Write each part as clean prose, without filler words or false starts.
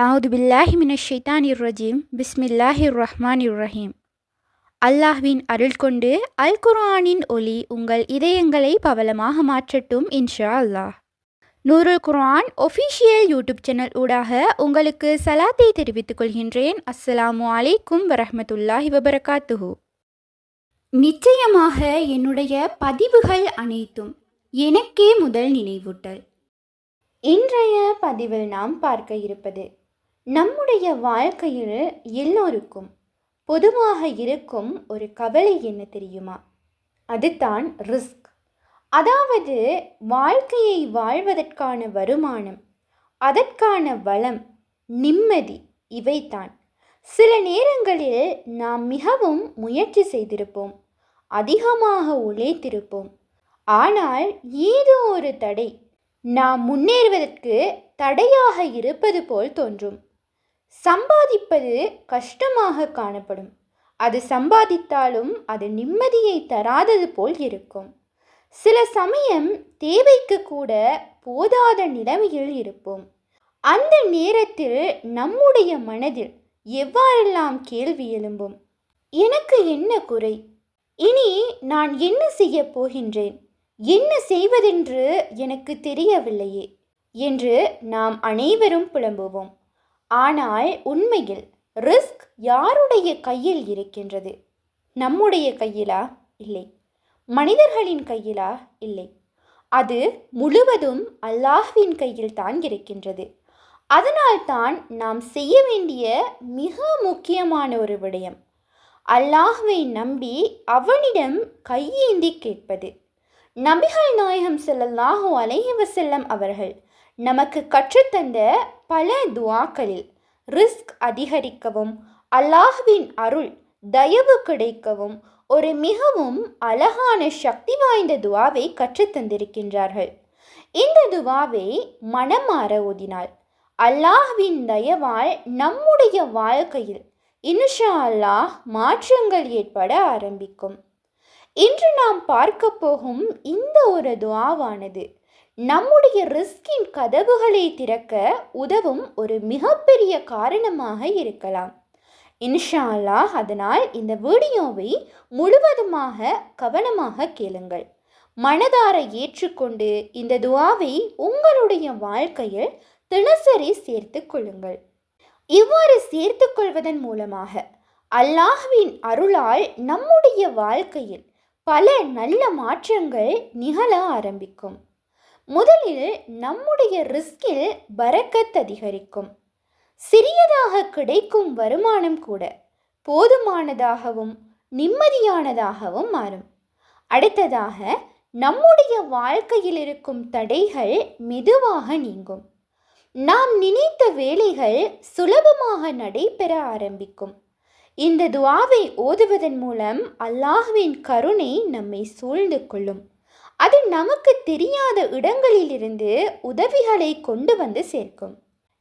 அவுது பில்லாஹி மினஷ் ஷைத்தானிர் ரஜீம் பிஸ்மில்லாஹிர் ரஹ்மானிர் ரஹீம். அல்லாஹ்வின் அருள் கொண்டு அல் குர்ஆனின் ஒளி உங்கள் இதயங்களை பவளமாக மாற்றட்டும் இன்ஷா அல்லாஹ். நூருல் குர்ஆன் ஒஃபிஷியல் யூடியூப் சேனல் ஊடாக உங்களுக்கு சலாத்தை தெரிவித்துக் கொள்கின்றேன். அஸ்ஸலாமு அலைக்கும் வரஹ்மத்துல்லாஹி வபரகாத்துஹு. நிச்சயமாக என்னுடைய பதிவுகள் அனைத்தும் எனக்கே முதல் நினைவூட்டல். இன்றைய பதிவில் நாம் பார்க்க இருப்பது, நம்முடைய வாழ்க்கையில் எல்லோருக்கும் பொதுவாக இருக்கும் ஒரு கவலை என்ன தெரியுமா? அதுதான் ரிஸ்க். அதாவது வாழ்க்கையை வாழ்வதற்கான வருமானம், அதற்கான வளம், நிம்மதி, இவைதான். சில நேரங்களில் நாம் மிகவும் முயற்சி செய்திருப்போம், அதிகமாக உழைத்திருப்போம். ஆனால் ஏதோ ஒரு தடை நாம் முன்னேறுவதற்கு தடையாக இருப்பது போல் தோன்றும். சம்பாதிப்பது கஷ்டமாக காணப்படும். அது சம்பாதித்தாலும் அது நிம்மதியை தராதது போல் இருக்கும். சில சமயம் தேவைக்கு கூட போதாத நிலைமையில் இருப்போம். அந்த நேரத்தில் நம்முடைய மனதில் எவ்வாறெல்லாம் கேள்வி எழும்பும். எனக்கு என்ன குறை? இனி நான் என்ன செய்ய போகின்றேன்? என்ன செய்வதென்று எனக்கு தெரியவில்லையே என்று நாம் அனைவரும் புலம்புவோம். ஆனால் உண்மையில் ரிஸ்க் யாருடைய கையில் இருக்கின்றது? நம்முடைய கையிலா? இல்லை. மனிதர்களின் கையிலா? இல்லை. அது முழுவதும் அல்லாஹ்வின் கையில் தான் இருக்கின்றது. அதனால்தான் நாம் செய்ய வேண்டிய மிக முக்கியமான ஒரு விடயம், அல்லாஹ்வை நம்பி அவனிடம் கையேந்தி கேட்பது. நபிகள் நாயகம் ஸல்லல்லாஹு அலைஹி வஸல்லம் அவர்கள் நமக்கு கற்றுத்தந்த பல துஆக்களில் ரிஸ்க் அதிகரிக்கவும், அல்லாஹ்வின் அருள் தயவு கிடைக்கவும் ஒரு மிகவும் அழகான சக்தி வாய்ந்த துஆவை கற்றுத்தந்திருக்கின்றார்கள். இந்த துஆவை மனமாற ஓதினால் அல்லாஹ்வின் தயவால் நம்முடைய வாழ்க்கையில் இன்ஷா அல்லாஹ் மாற்றங்கள் ஏற்பட ஆரம்பிக்கும். இன்று நாம் பார்க்க போகும் இந்த ஒரு துஆவானது நம்முடைய ரிஸ்கின் கதவுகளை திறக்க உதவும் ஒரு மிகப்பெரிய காரணமாக இருக்கலாம் இன்ஷா அல்லாஹ். அதனால் இந்த வீடியோவை முழுவதுமாக கவனமாக கேளுங்கள். மனதார ஏற்றுக்கொண்டு இந்த துஆவை உங்களுடைய வாழ்க்கையில் தினசரி சேர்த்து கொள்ளுங்கள். இவ்வாறு சேர்த்து கொள்வதன் மூலமாக அல்லாஹ்வின் அருளால் நம்முடைய வாழ்க்கையில் பல நல்ல மாற்றங்கள் நிகழ ஆரம்பிக்கும். முதலில் நம்முடைய ரிஸ்கில் பரக்கத் அதிகரிக்கும். சிறியதாக கிடைக்கும் வருமானம் கூட போதுமானதாகவும் நிம்மதியானதாகவும் மாறும். அடுத்ததாக நம்முடைய வாழ்க்கையில் இருக்கும் தடைகள் மெதுவாக நீங்கும். நாம் நினைத்த வேலைகள் சுலபமாக நடைபெற ஆரம்பிக்கும். இந்த துஆவை ஓதுவதன் மூலம் அல்லாஹ்வின் கருணை நம்மை சூழ்ந்து கொள்ளும். அது நமக்கு தெரியாத இடங்களிலிருந்து உதவிகளை கொண்டு வந்து சேர்க்கும்.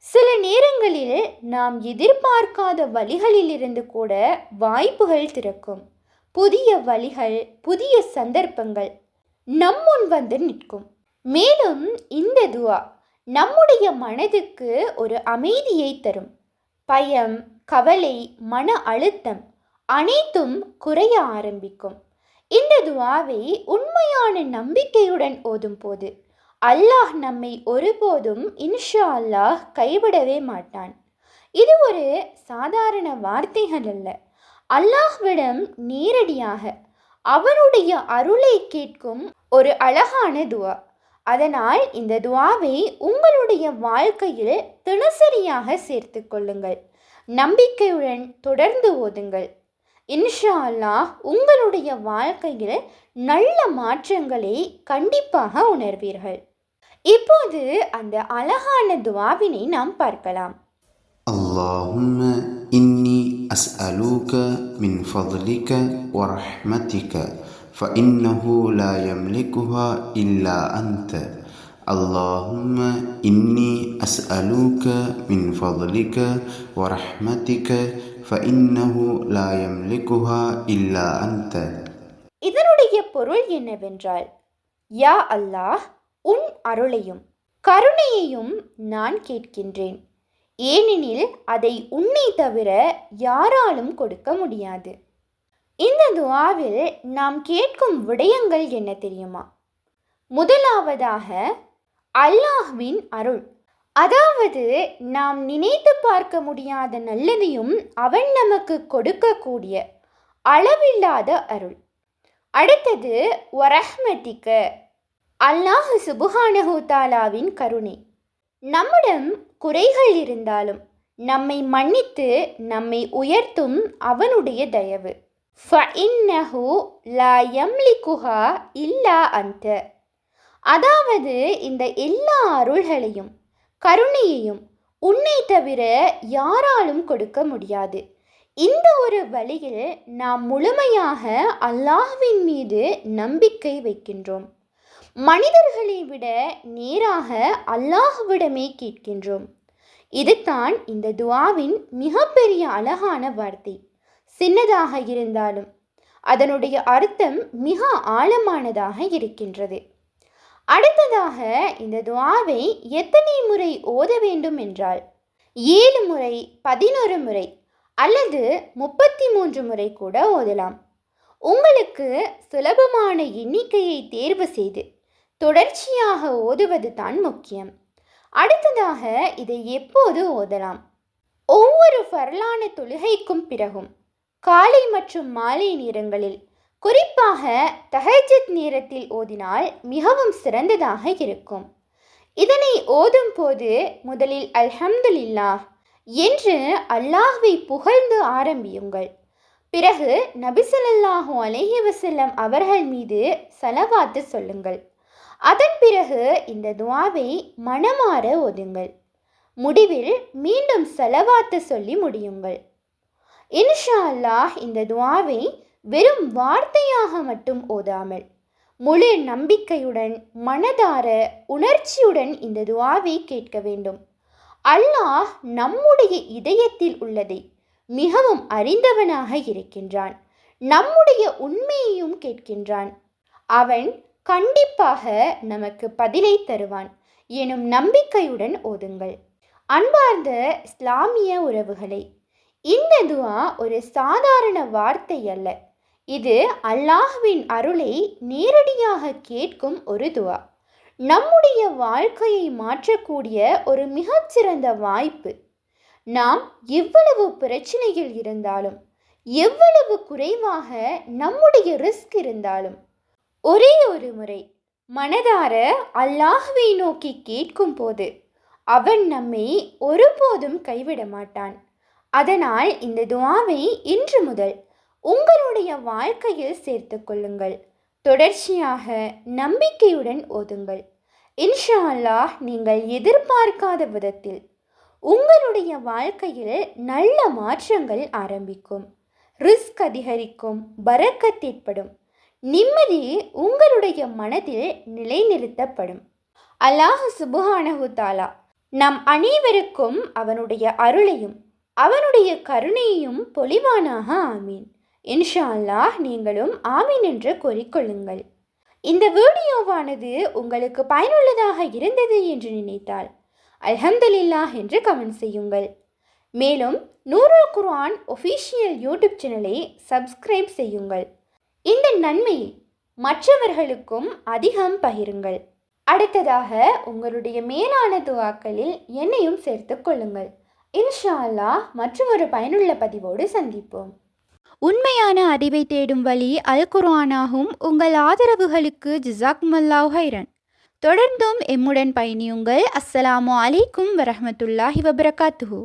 சில நேரங்களில் நாம் எதிர்பார்க்காத வழிகளிலிருந்து கூட வாய்ப்புகள் திறக்கும். புதிய வழிகள், புதிய சந்தர்ப்பங்கள் நம்முன் வந்து நிற்கும். மேலும் இந்த துஆ நம்முடைய மனதுக்கு ஒரு அமைதியை தரும். பயம், கவலை, மன அழுத்தம் அனைத்தும் குறைய ஆரம்பிக்கும். இந்த துஆவை உண்மையான நம்பிக்கையுடன் ஓதும் போது அல்லாஹ் நம்மை ஒருபோதும் இன்ஷா அல்லாஹ் கைவிடவே மாட்டான். இது ஒரு சாதாரண வார்த்தைகள் அல்ல. அல்லாஹ்விடம் நேரடியாக அவனுடைய அருளை கேட்கும் ஒரு அழகான துஆ. அதனால் இந்த துஆவை உங்களுடைய வாழ்க்கையில் தினசரியாக சேர்த்து கொள்ளுங்கள். நம்பிக்கையுடன் தொடர்ந்து ஓதுங்கள். இன்ஷா அல்லாஹ் உங்களுடைய வாழ்க்கையில் நல்ல மாற்றங்களை கண்டிப்பாக உணர்வீர்கள். இப்போது அந்த அழகான துஆவினை நாம் பார்க்கலாம். اللهم إني أسألك من فضلك ورحمتك فإنه لا يملكها إلا أنت. اللهم إني أسألك من فضلك ورحمتك فإنه لا يملكها إلا أنت. இதனுடைய பொருள் என்னவென்றால், யா அல்லாஹ், உன் அருளையும் கருணையையும் நான் கேட்கின்றேன். ஏனெனில் அதை உன்னை தவிர யாராலும் கொடுக்க முடியாது. இந்த துஆவில் நாம் கேட்கும் விடயங்கள் என்ன தெரியுமா? முதலாவதாக அல்லாஹ்வின் அருள், அதாவது நாம் நினைத்து பார்க்க முடியாத நல்லதையும் அவன் நமக்கு கொடுக்கக்கூடிய அளவில்லாத அருள். அடுத்தது வரஹ்மதிக, அல்லாஹ் சுப்ஹானஹு தஆலாவின் கருணை. நம்மிடம் குறைகள் இருந்தாலும் நம்மை மன்னித்து நம்மை உயர்த்தும் அவனுடைய தயவு. ஃபஇன்னஹு லா யம்லிகுஹா இல்லா அன்த, அதாவது இந்த எல்லா அருள்களையும் கருணையையும் உன்னை தவிர யாராலும் கொடுக்க முடியாது. இந்த ஒரு வழியில் நாம் முழுமையாக அல்லாஹ்வின் மீது நம்பிக்கை வைக்கின்றோம். மனிதர்களை விட நேராக அல்லாஹ்விடமே கேட்கின்றோம். இதுதான் இந்த துஆவின் மிகப்பெரிய அழகான வார்த்தை. சின்னதாக இருந்தாலும் அதனுடைய அர்த்தம் மிக ஆழமானதாக இருக்கின்றது. அடுத்ததாக இந்த துஆவை எத்தனை முறை ஓத வேண்டும் என்றால் 7 முறை, 11 முறை அல்லது 33 முறை கூட ஓதலாம். உங்களுக்கு சுலபமான எண்ணிக்கையை தேர்வு செய்து தொடர்ச்சியாக ஓதுவது தான் முக்கியம். அடுத்ததாக இதை எப்போது ஓதலாம்? ஒவ்வொரு ஃபர்லான தொழுகைக்கும் பிறகும் காலை மற்றும் மாலை நேரங்களில், குறிப்பாக தஹஜ்ஜுத் நேரத்தில் ஓதினால் மிகவும் சிறந்ததாக இருக்கும். இதனை ஓதும் போது முதலில் அல்ஹம்துலில்லாஹ் என்று அல்லாஹ்வை புகழ்ந்து ஆரம்பியுங்கள். பிறகு நபி ஸல்லல்லாஹு அலைஹி வஸல்லம் அவர்கள் மீது ஸலவாத்து சொல்லுங்கள். அதன் பிறகு இந்த துஆவை மனமாற ஓதுங்கள். முடிவில் மீண்டும் ஸலவாத்து சொல்லி முடியுங்கள். இன்ஷா அல்லாஹ் இந்த துஆவை வெறும் வார்த்தையாக மட்டும் ஓதாமல் முழு நம்பிக்கையுடன், மனதார, உணர்ச்சியுடன் இந்த துஆவை கேட்க வேண்டும். அல்லாஹ் நம்முடைய இதயத்தில் உள்ளதை மிகவும் அறிந்தவனாக இருக்கின்றான். நம்முடைய உண்மையையும் கேட்கின்றான். அவன் கண்டிப்பாக நமக்கு பதிலை தருவான் எனும் நம்பிக்கையுடன் ஓதுங்கள். அன்பார்ந்த இஸ்லாமிய உறவுகளை, இந்த துஆ ஒரு சாதாரண வார்த்தை அல்ல. இது அல்லாஹ்வின் அருளை நேரடியாக கேட்கும் ஒரு துஆ. நம்முடைய வாழ்க்கையை மாற்றக்கூடிய ஒரு மிகச்சிறந்த வாய்ப்பு. நாம் எவ்வளவு பிரச்சனைகள் இருந்தாலும், எவ்வளவு குறைவாக நம்முடைய ரிஸ்க் இருந்தாலும், ஒரே ஒரு முறை மனதார அல்லாஹ்வை நோக்கி கேட்கும் போது அவன் நம்மை ஒருபோதும் கைவிட மாட்டான். அதனால் இந்த துஆவை இன்று முதல் உங்களுடைய வாழ்க்கையில் சேர்த்து கொள்ளுங்கள். தொடர்ச்சியாக நம்பிக்கையுடன் ஓதுங்கள். இன்ஷா அல்லாஹ் நீங்கள் எதிர்பார்க்காத விதத்தில் உங்களுடைய வாழ்க்கையில் நல்ல மாற்றங்கள் ஆரம்பிக்கும். ரிஸ்க் அதிகரிக்கும், பரக்கத் ஏற்படும், நிம்மதி உங்களுடைய மனதில் நிலைநிறுத்தப்படும். அல்லாஹ் சுப்ஹானஹு தஆலா நம் அனைவருக்கும் அவனுடைய அருளையும் அவனுடைய கருணையையும் பொழிவானாக. ஆமீன். இன்ஷா அல்லாஹ் நீங்களும் ஆமீன் என்று கூறிக்கொள்ளுங்கள். இந்த வீடியோவானது உங்களுக்கு பயனுள்ளதாக இருந்தது என்று நினைத்தால் அல்ஹம்துலில்லாஹ் என்று கமெண்ட் செய்யுங்கள். மேலும் நூருல் குர்ஆன் ஒஃபிஷியல் யூடியூப் சேனலை சப்ஸ்கிரைப் செய்யுங்கள். இந்த நன்மையை மற்றவர்களுக்கும் அதிகம் பகிருங்கள். அடுத்ததாக உங்களுடைய மேலான துஆக்களில் என்னையும் சேர்த்து கொள்ளுங்கள். இன்ஷா அல்லாஹ் மற்றொரு பயனுள்ள பதிவோடு சந்திப்போம். உண்மையான அறிவை தேடும் வழி அல் குர்ஆனாகும். உங்கள் ஆதரவுகளுக்கு ஜஸாக்குமுல்லாஹ் ஹைரன். தொடர்ந்தும் எம்முடன் பயணியுங்கள். அஸ்ஸலாமு அலைக்கும் வரஹ்மத்துல்லாஹி வபரகாத்துஹு.